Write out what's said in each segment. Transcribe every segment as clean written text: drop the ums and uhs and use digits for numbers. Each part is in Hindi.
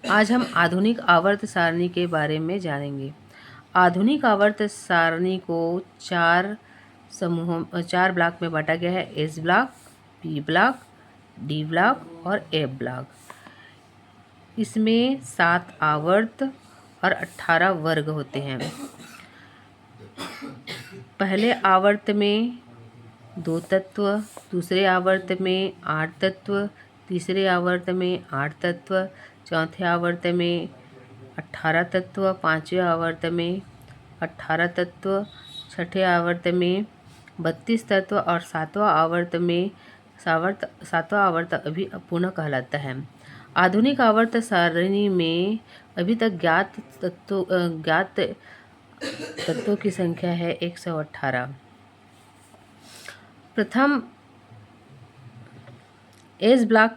आज हम आधुनिक आवर्त सारणी के बारे में जानेंगे। आधुनिक आवर्त सारणी को चार ब्लॉक में बांटा गया है। S block, P block, D block और एफ ब्लॉक। इसमें 7 आवर्त और 18 वर्ग होते हैं। पहले आवर्त में 2 तत्व, दूसरे आवर्त में 8 तत्व, तीसरे आवर्त में 8 तत्व, चौथे आवर्त में 18 तत्व, पांचवें आवर्त में 18 तत्व, छठे आवर्त में 32 तत्व और सातवां आवर्त अभी अपूर्ण कहलाता है। आधुनिक आवर्त सारणी में अभी तक ज्ञात तत्वों की संख्या है 118। प्रथम एस ब्लॉक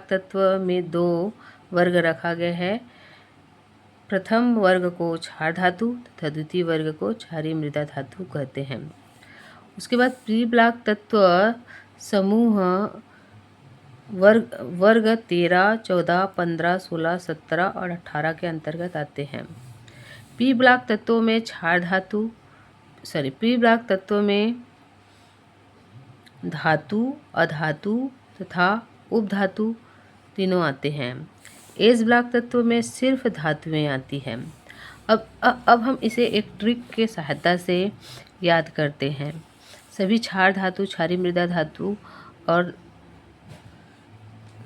तत्व में 2 वर्ग रखा गया है। प्रथम वर्ग को क्षार धातु तथा द्वितीय वर्ग को क्षारीय मृदा धातु कहते हैं। उसके बाद पी ब्लॉक तत्व समूह वर्ग 13, 14, 15, 16, 17 और 18 के अंतर्गत आते हैं। पी ब्लॉक तत्वों में पी ब्लॉक तत्वों में धातु, अधातु तथा उपधातु तीनों आते हैं। एस ब्लॉक तत्व में सिर्फ धातुएं आती हैं। अब हम इसे एक ट्रिक के सहायता से याद करते हैं। सभी क्षार धातु, क्षारीय मृदा धातु और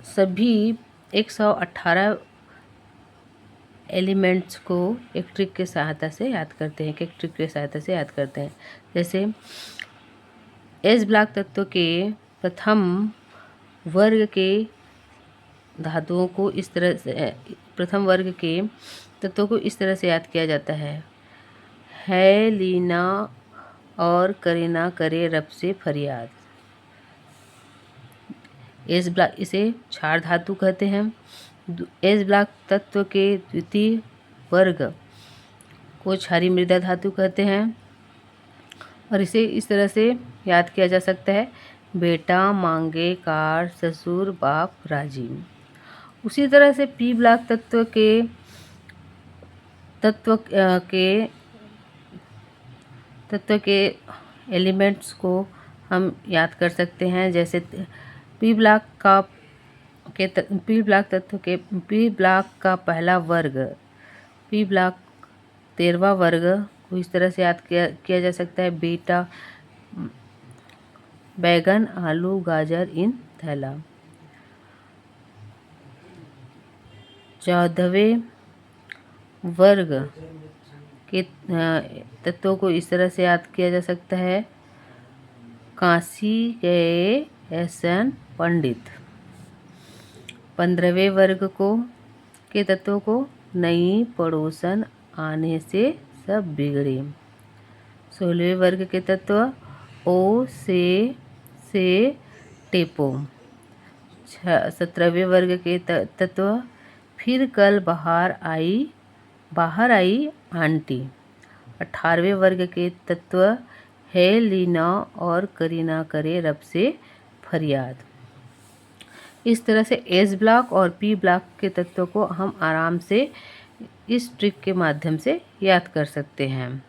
सभी 118 एलिमेंट्स को एक ट्रिक के सहायता से याद करते हैं। जैसे एस ब्लॉक तत्व के प्रथम वर्ग के तत्वों को इस तरह से याद किया जाता है लीना और करीना करे रब से फरियाद। एस ब्लॉक इसे क्षार धातु कहते हैं। एस ब्लॉक तत्व के द्वितीय वर्ग को क्षारीय मृदा धातु कहते हैं और इसे इस तरह से याद किया जा सकता है, बेटा मांगे कार, ससुर बाप राजी। उसी तरह से पी ब्लॉक तत्व के एलिमेंट्स को हम याद कर सकते हैं। जैसे पी ब्लॉक का पहला वर्ग, पी ब्लॉक 13वां वर्ग को इस तरह से याद किया जा सकता है, बेटा बैगन आलू गाजर इन थैला। 14वें वर्ग के तत्वों को इस तरह से याद किया जा सकता है, काशी गए एहसन पंडित। 15वें वर्ग के तत्वों को नई पड़ोसन आने से सब बिगड़े। 16वें वर्ग के तत्व ओ से टेपो। 17वें वर्ग के तत्व फिर कल बाहर आई आंटी। 18वें वर्ग के तत्व है लीना और करीना करे रब से फरियाद। इस तरह से एस ब्लॉक और पी ब्लॉक के तत्वों को हम आराम से इस ट्रिक के माध्यम से याद कर सकते हैं।